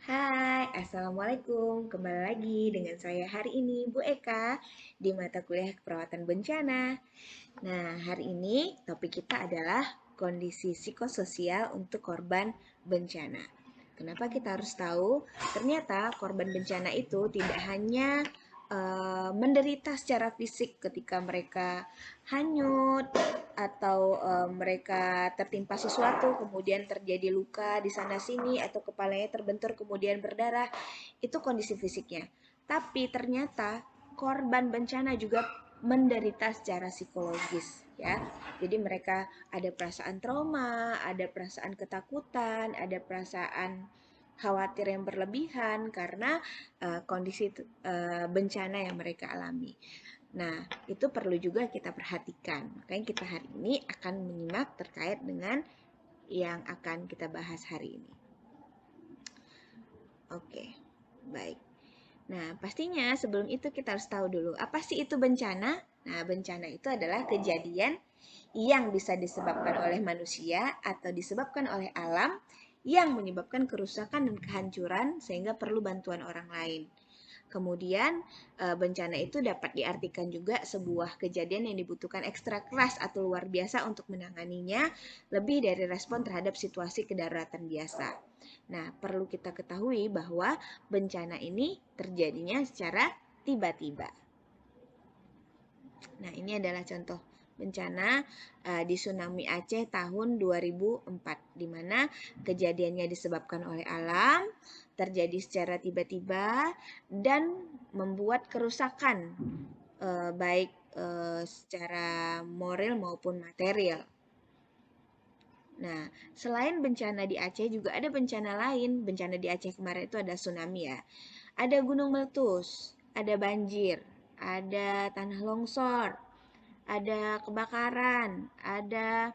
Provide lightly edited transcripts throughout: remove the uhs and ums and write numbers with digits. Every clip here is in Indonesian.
Hai, Assalamualaikum. Kembali lagi dengan saya hari ini, Bu Eka, di mata kuliah keperawatan bencana. Nah, hari ini topik kita adalah kondisi psikososial untuk korban bencana. Kenapa kita harus tahu? Ternyata korban bencana itu tidak hanya menderita secara fisik ketika mereka hanyut atau mereka tertimpa sesuatu kemudian terjadi luka di sana sini atau kepalanya terbentur kemudian berdarah, itu kondisi fisiknya. Tapi ternyata korban bencana juga menderita secara psikologis, ya. Jadi mereka ada perasaan trauma, ada perasaan ketakutan, ada perasaan khawatir yang berlebihan karena kondisi bencana yang mereka alami. Nah, itu perlu juga kita perhatikan. Makanya kita hari ini akan menyimak terkait dengan yang akan kita bahas hari ini. Oke, baik. Nah, pastinya sebelum itu kita harus tahu dulu, apa sih itu bencana? Nah, bencana itu adalah kejadian yang bisa disebabkan oleh manusia atau disebabkan oleh alam yang menyebabkan kerusakan dan kehancuran sehingga perlu bantuan orang lain. Kemudian bencana itu dapat diartikan juga sebuah kejadian yang dibutuhkan ekstra keras atau luar biasa untuk menanganinya, lebih dari respon terhadap situasi kedaruratan biasa. Nah, perlu kita ketahui bahwa bencana ini terjadinya secara tiba-tiba. Nah, ini adalah contoh bencana di tsunami Aceh tahun 2004, di mana kejadiannya disebabkan oleh alam, terjadi secara tiba-tiba, dan membuat kerusakan baik secara moral maupun material. Nah, selain bencana di Aceh juga ada bencana lain. Bencana di Aceh kemarin itu ada tsunami, ya. Ada gunung meletus, ada banjir, ada tanah longsor, ada kebakaran, ada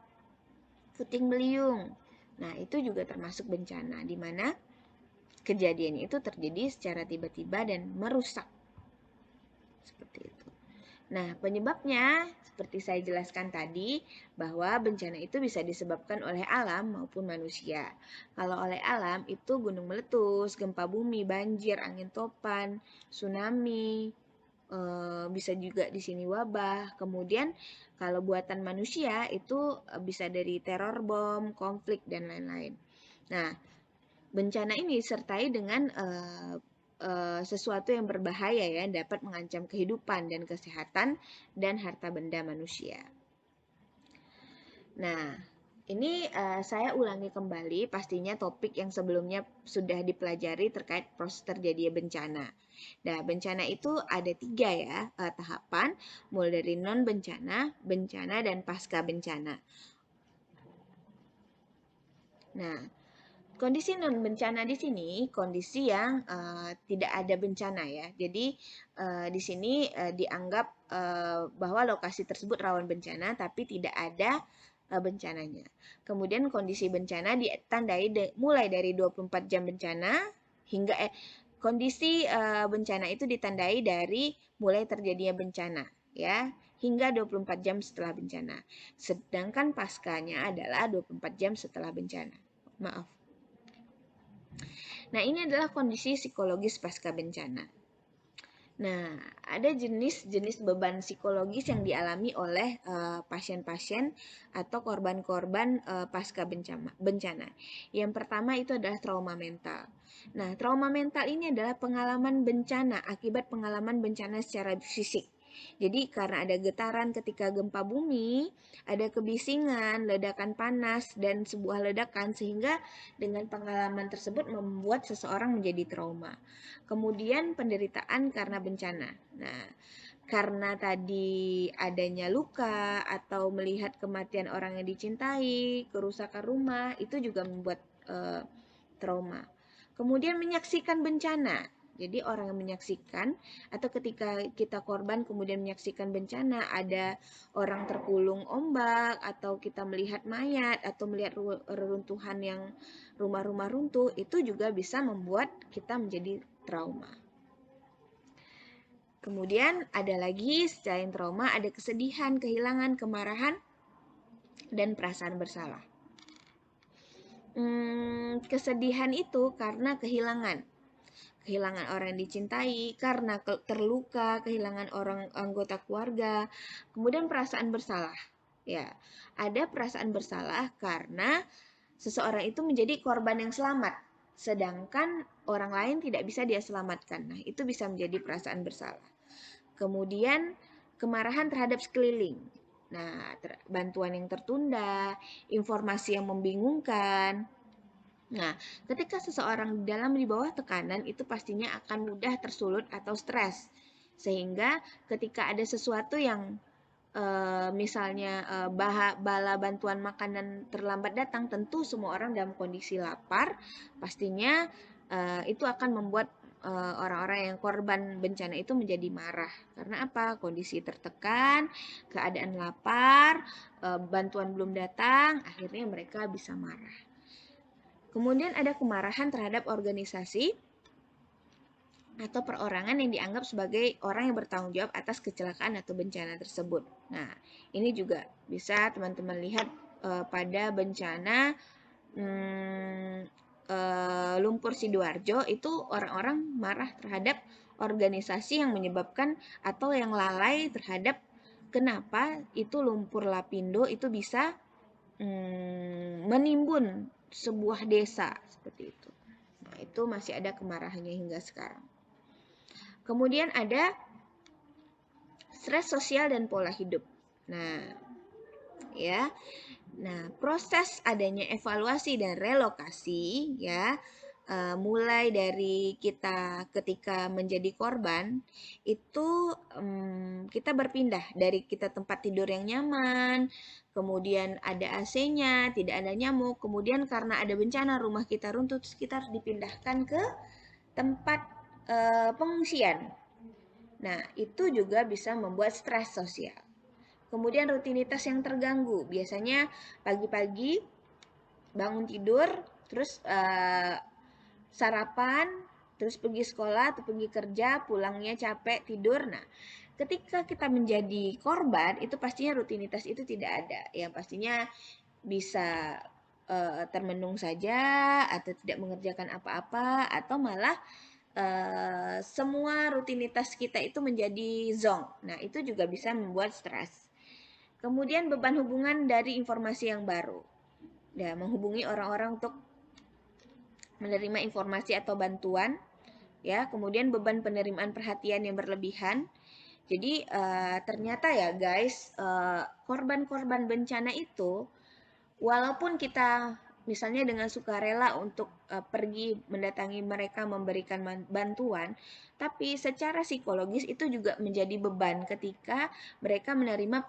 puting beliung. Nah, itu juga termasuk bencana di mana kejadiannya itu terjadi secara tiba-tiba dan merusak. Seperti itu. Nah, penyebabnya seperti saya jelaskan tadi bahwa bencana itu bisa disebabkan oleh alam maupun manusia. Kalau oleh alam itu gunung meletus, gempa bumi, banjir, angin topan, tsunami, bisa juga di sini wabah. Kemudian kalau buatan manusia itu bisa dari teror bom, konflik dan lain-lain. Nah, bencana ini disertai dengan sesuatu yang berbahaya, ya, dapat mengancam kehidupan dan kesehatan dan harta benda manusia. Nah, ini saya ulangi kembali pastinya topik yang sebelumnya sudah dipelajari terkait proses terjadinya bencana. Nah, bencana itu ada 3, ya, tahapan, mulai dari non bencana, bencana, dan pasca bencana. Nah, kondisi non bencana di sini kondisi yang tidak ada bencana, ya. Jadi di sini dianggap bahwa lokasi tersebut rawan bencana tapi tidak ada bencananya. Kemudian kondisi bencana ditandai mulai dari 24 jam bencana hingga kondisi bencana itu ditandai dari mulai terjadinya bencana, ya, hingga 24 jam setelah bencana. Sedangkan paskanya adalah 24 jam setelah bencana. Maaf. Nah, ini adalah kondisi psikologis pasca bencana. Nah, ada jenis-jenis beban psikologis yang dialami oleh pasien-pasien atau korban-korban pasca bencana. Yang pertama itu adalah trauma mental. Nah, trauma mental ini adalah pengalaman bencana akibat pengalaman bencana secara fisik. Jadi karena ada getaran ketika gempa bumi, ada kebisingan, ledakan panas, dan sebuah ledakan sehingga dengan pengalaman tersebut membuat seseorang menjadi trauma. Kemudian penderitaan karena bencana. Nah, karena tadi adanya luka atau melihat kematian orang yang dicintai, kerusakan rumah, itu juga membuat trauma. Kemudian menyaksikan bencana. Jadi orang yang menyaksikan atau ketika kita korban kemudian menyaksikan bencana, ada orang tergulung ombak atau kita melihat mayat atau melihat reruntuhan yang rumah-rumah runtuh, itu juga bisa membuat kita menjadi trauma. Kemudian ada lagi selain trauma, ada kesedihan, kehilangan, kemarahan, dan perasaan bersalah. Kesedihan itu karena kehilangan orang yang dicintai, karena terluka, kehilangan orang anggota keluarga, kemudian perasaan bersalah. Ya, ada perasaan bersalah karena seseorang itu menjadi korban yang selamat, sedangkan orang lain tidak bisa dia selamatkan. Nah, itu bisa menjadi perasaan bersalah. Kemudian kemarahan terhadap sekeliling. Nah, bantuan yang tertunda, informasi yang membingungkan. Nah, ketika seseorang di bawah tekanan itu pastinya akan mudah tersulut atau stres. Sehingga ketika ada sesuatu yang misalnya bala bantuan makanan terlambat datang, tentu semua orang dalam kondisi lapar, pastinya itu akan membuat orang-orang yang korban bencana itu menjadi marah. Karena apa? Kondisi tertekan, keadaan lapar, bantuan belum datang, akhirnya mereka bisa marah. Kemudian ada kemarahan terhadap organisasi atau perorangan yang dianggap sebagai orang yang bertanggung jawab atas kecelakaan atau bencana tersebut. Nah, ini juga bisa teman-teman lihat pada bencana lumpur Sidoarjo, itu orang-orang marah terhadap organisasi yang menyebabkan atau yang lalai terhadap kenapa itu lumpur lapindo itu bisa menimbun sebuah desa seperti itu. Nah, itu masih ada kemarahannya hingga sekarang. Kemudian ada stres sosial dan pola hidup. Nah, ya. Nah, proses adanya evaluasi dan relokasi ya, mulai dari kita ketika menjadi korban itu kita berpindah dari kita tempat tidur yang nyaman, kemudian ada AC-nya, tidak ada nyamuk, kemudian karena ada bencana rumah kita runtuh, terus kita harus dipindahkan ke tempat pengungsian. Nah, itu juga bisa membuat stres sosial. Kemudian rutinitas yang terganggu, biasanya pagi-pagi bangun tidur, terus sarapan, terus pergi sekolah atau pergi kerja, pulangnya capek, tidur. Nah, ketika kita menjadi korban, itu pastinya rutinitas itu tidak ada. Yang pastinya bisa termenung saja, atau tidak mengerjakan apa-apa, atau malah semua rutinitas kita itu menjadi zonk. Nah, itu juga bisa membuat stres. Kemudian beban hubungan dari informasi yang baru. Ya, menghubungi orang-orang untuk menerima informasi atau bantuan, ya. Kemudian beban penerimaan perhatian yang berlebihan. Jadi ternyata ya guys, korban-korban bencana itu walaupun kita misalnya dengan sukarela untuk pergi mendatangi mereka memberikan bantuan, tapi secara psikologis itu juga menjadi beban ketika mereka menerima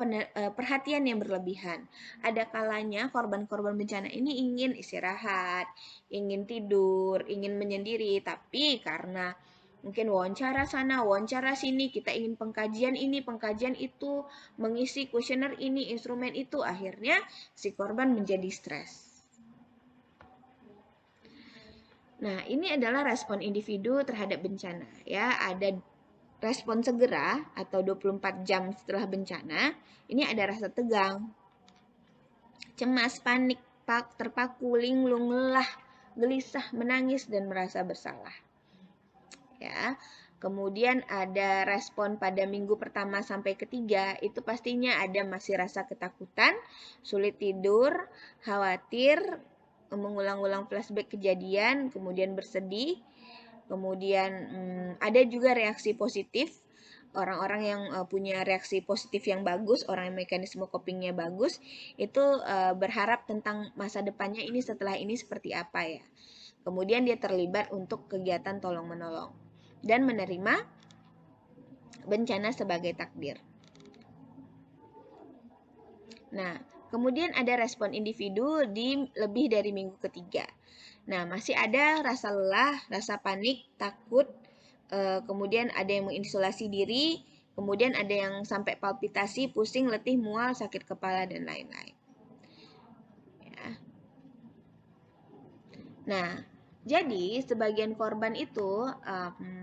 perhatian yang berlebihan. Ada kalanya korban-korban bencana ini ingin istirahat, ingin tidur, ingin menyendiri, tapi karena mungkin wawancara sana, wawancara sini, kita ingin pengkajian ini, pengkajian itu, mengisi kuesioner ini, instrumen itu, akhirnya si korban menjadi stres. Nah, ini adalah respon individu terhadap bencana. Ya, ada respon segera atau 24 jam setelah bencana, ini ada rasa tegang, cemas, panik, terpaku, linglung, lelah, gelisah, menangis, dan merasa bersalah. Ya. Kemudian ada respon pada minggu pertama sampai ketiga, itu pastinya ada masih rasa ketakutan, sulit tidur, khawatir, mengulang-ulang flashback kejadian, kemudian bersedih, kemudian ada juga reaksi positif, orang-orang yang punya reaksi positif yang bagus, orang yang mekanisme copingnya bagus, itu berharap tentang masa depannya ini setelah ini seperti apa ya. Kemudian dia terlibat untuk kegiatan tolong-menolong dan menerima bencana sebagai takdir. Nah, kemudian ada respon individu di lebih dari minggu ketiga. Nah, masih ada rasa lelah, rasa panik, takut, kemudian ada yang mengisolasi diri, kemudian ada yang sampai palpitasi, pusing, letih, mual, sakit kepala, dan lain-lain. Ya. Nah, jadi sebagian korban itu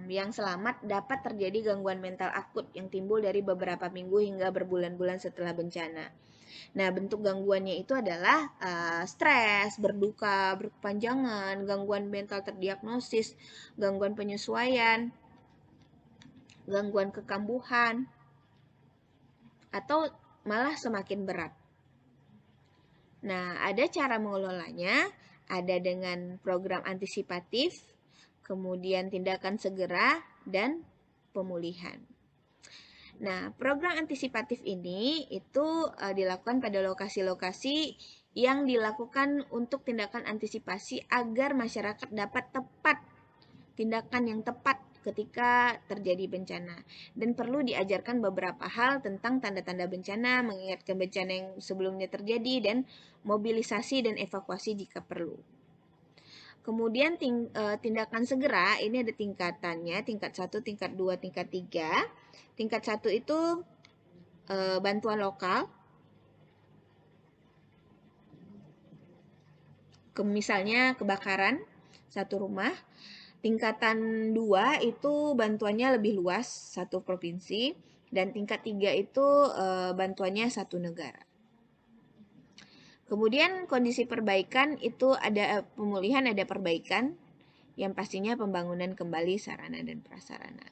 yang selamat dapat terjadi gangguan mental akut yang timbul dari beberapa minggu hingga berbulan-bulan setelah bencana. Nah, bentuk gangguannya itu adalah stres, berduka, berkepanjangan, gangguan mental terdiagnosis, gangguan penyesuaian, gangguan kekambuhan, atau malah semakin berat. Nah, ada cara mengelolanya, ada dengan program antisipatif, kemudian tindakan segera, dan pemulihan. Nah, program antisipatif ini itu dilakukan pada lokasi-lokasi yang dilakukan untuk tindakan antisipasi agar masyarakat dapat tepat tindakan yang tepat ketika terjadi bencana. Dan perlu diajarkan beberapa hal tentang tanda-tanda bencana, mengingatkan bencana yang sebelumnya terjadi, dan mobilisasi dan evakuasi jika perlu. Kemudian tindakan segera ini ada tingkatannya, tingkat 1, tingkat 2, tingkat 3. Tingkat 1 itu bantuan lokal. Misalnya kebakaran satu rumah. Tingkatan 2 itu bantuannya lebih luas, satu provinsi. Dan tingkat 3 itu bantuannya satu negara. Kemudian kondisi perbaikan itu ada pemulihan, ada perbaikan, yang pastinya pembangunan kembali sarana dan prasarana.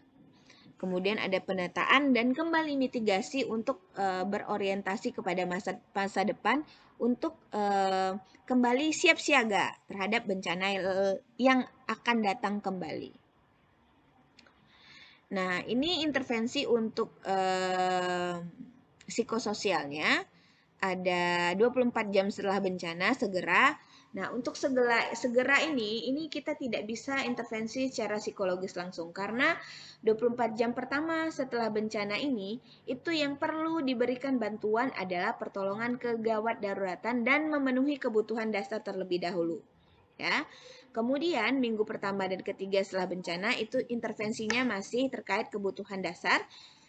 Kemudian ada penataan dan kembali mitigasi untuk berorientasi kepada masa depan untuk kembali siap siaga terhadap bencana yang akan datang kembali. Nah, ini intervensi untuk psikososialnya. Ada 24 jam setelah bencana segera. Nah, untuk segera ini kita tidak bisa intervensi secara psikologis langsung karena 24 jam pertama setelah bencana ini itu yang perlu diberikan bantuan adalah pertolongan kegawat daruratan dan memenuhi kebutuhan dasar terlebih dahulu. Ya. Kemudian minggu pertama dan ketiga setelah bencana itu intervensinya masih terkait kebutuhan dasar.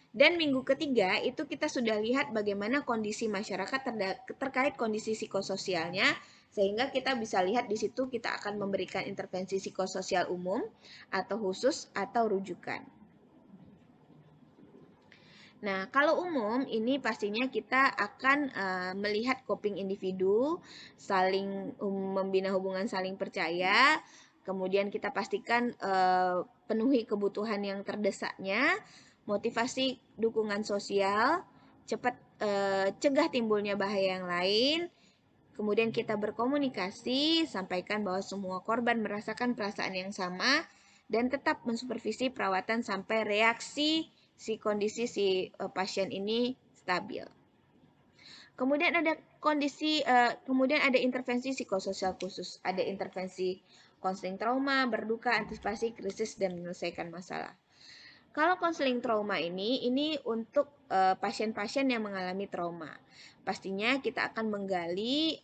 Dan minggu ketiga itu kita sudah lihat bagaimana kondisi masyarakat terkait kondisi psikososialnya, sehingga kita bisa lihat di situ kita akan memberikan intervensi psikososial umum atau khusus atau rujukan. Nah, kalau umum ini pastinya kita akan melihat coping individu, saling membina hubungan saling percaya, kemudian kita pastikan penuhi kebutuhan yang terdesaknya, motivasi dukungan sosial, cepat cegah timbulnya bahaya yang lain, kemudian kita berkomunikasi, sampaikan bahwa semua korban merasakan perasaan yang sama, dan tetap mensupervisi perawatan sampai reaksi kondisi pasien ini stabil. Kemudian ada kemudian ada intervensi psikososial khusus, ada intervensi konseling trauma, berduka, antisipasi krisis, dan menyelesaikan masalah. Kalau konseling trauma ini untuk pasien-pasien yang mengalami trauma. Pastinya kita akan menggali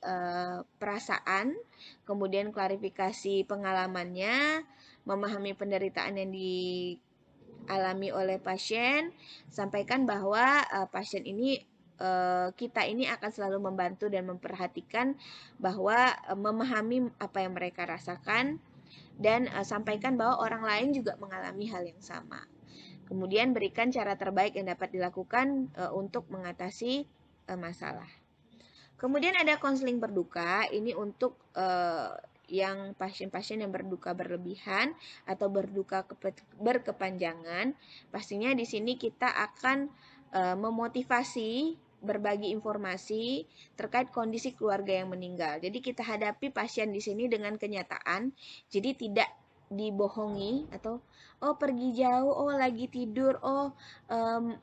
perasaan, kemudian klarifikasi pengalamannya, memahami penderitaan yang dialami oleh pasien, sampaikan bahwa pasien ini kita ini akan selalu membantu dan memperhatikan bahwa memahami apa yang mereka rasakan, dan sampaikan bahwa orang lain juga mengalami hal yang sama. Kemudian berikan cara terbaik yang dapat dilakukan untuk mengatasi masalah. Kemudian ada konseling berduka, ini untuk yang pasien-pasien yang berduka berlebihan atau berduka berkepanjangan. Pastinya di sini kita akan memotivasi, berbagi informasi terkait kondisi keluarga yang meninggal. Jadi kita hadapi pasien di sini dengan kenyataan, jadi tidak dibohongi atau oh pergi jauh, oh lagi tidur, oh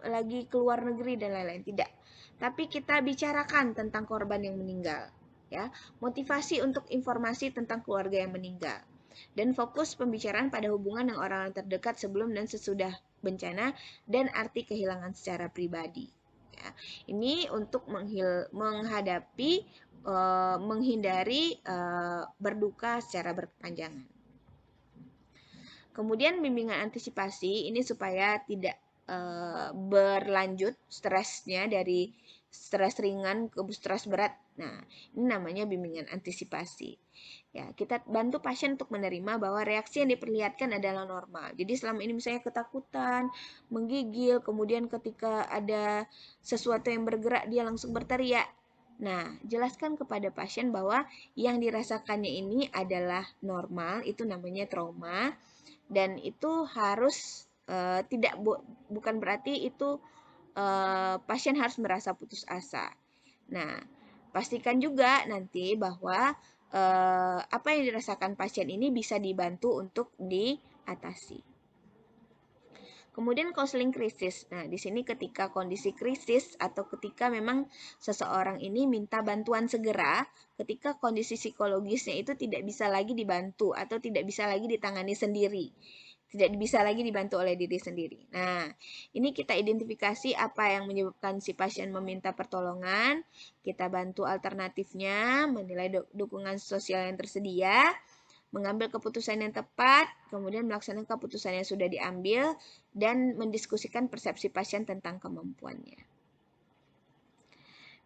lagi keluar negeri dan lain-lain. Tidak. Tapi kita bicarakan tentang korban yang meninggal. Ya, motivasi untuk informasi tentang keluarga yang meninggal. Dan fokus pembicaraan pada hubungan dengan orang terdekat sebelum dan sesudah bencana dan arti kehilangan secara pribadi. Ya, ini untuk menghadapi, menghindari berduka secara berkepanjangan. Kemudian bimbingan antisipasi ini supaya tidak berlanjut stresnya dari stres ringan ke stres berat. Nah, ini namanya bimbingan antisipasi. Ya, kita bantu pasien untuk menerima bahwa reaksi yang diperlihatkan adalah normal. Jadi selama ini misalnya ketakutan, menggigil, kemudian ketika ada sesuatu yang bergerak dia langsung berteriak. Nah, jelaskan kepada pasien bahwa yang dirasakannya ini adalah normal, itu namanya trauma, dan itu harus tidak bukan berarti itu pasien harus merasa putus asa. Nah, pastikan juga nanti bahwa apa yang dirasakan pasien ini bisa dibantu untuk diatasi. Kemudian konseling krisis. Nah, di sini ketika kondisi krisis atau ketika memang seseorang ini minta bantuan segera, ketika kondisi psikologisnya itu tidak bisa lagi dibantu atau tidak bisa lagi ditangani sendiri. Tidak bisa lagi dibantu oleh diri sendiri. Nah, ini kita identifikasi apa yang menyebabkan si pasien meminta pertolongan, kita bantu alternatifnya, menilai dukungan sosial yang tersedia, mengambil keputusan yang tepat, kemudian melaksanakan keputusan yang sudah diambil, dan mendiskusikan persepsi pasien tentang kemampuannya.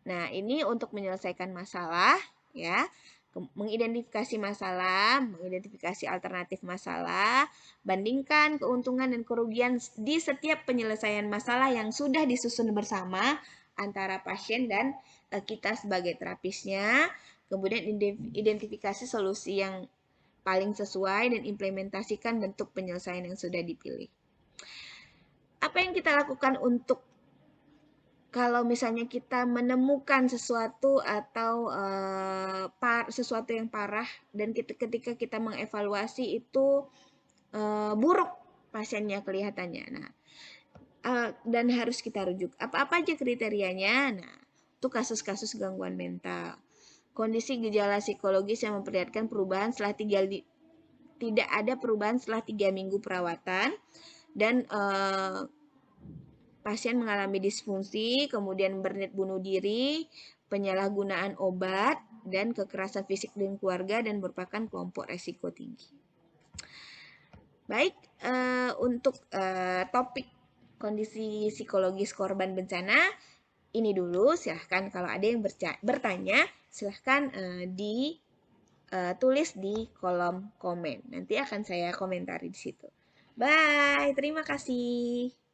Nah, ini untuk menyelesaikan masalah, ya. Mengidentifikasi masalah, mengidentifikasi alternatif masalah, bandingkan keuntungan dan kerugian di setiap penyelesaian masalah yang sudah disusun bersama antara pasien dan kita sebagai terapisnya, kemudian identifikasi solusi yang paling sesuai dan implementasikan bentuk penyelesaian yang sudah dipilih. Apa yang kita lakukan untuk kalau misalnya kita menemukan sesuatu atau sesuatu yang parah dan ketika kita mengevaluasi itu buruk pasiennya kelihatannya. Nah, dan harus kita rujuk. Apa aja kriterianya? Nah, itu kasus-kasus gangguan mental. Kondisi gejala psikologis yang memperlihatkan perubahan setelah tidak ada perubahan setelah 3 minggu perawatan, dan pasien mengalami disfungsi, kemudian berniat bunuh diri, penyalahgunaan obat, dan kekerasan fisik dengan keluarga, dan merupakan kelompok resiko tinggi. Baik, untuk topik kondisi psikologis korban bencana, ini dulu. Silahkan kalau ada yang bertanya, silahkan tulis di kolom komen. Nanti akan saya komentari di situ. Bye, terima kasih.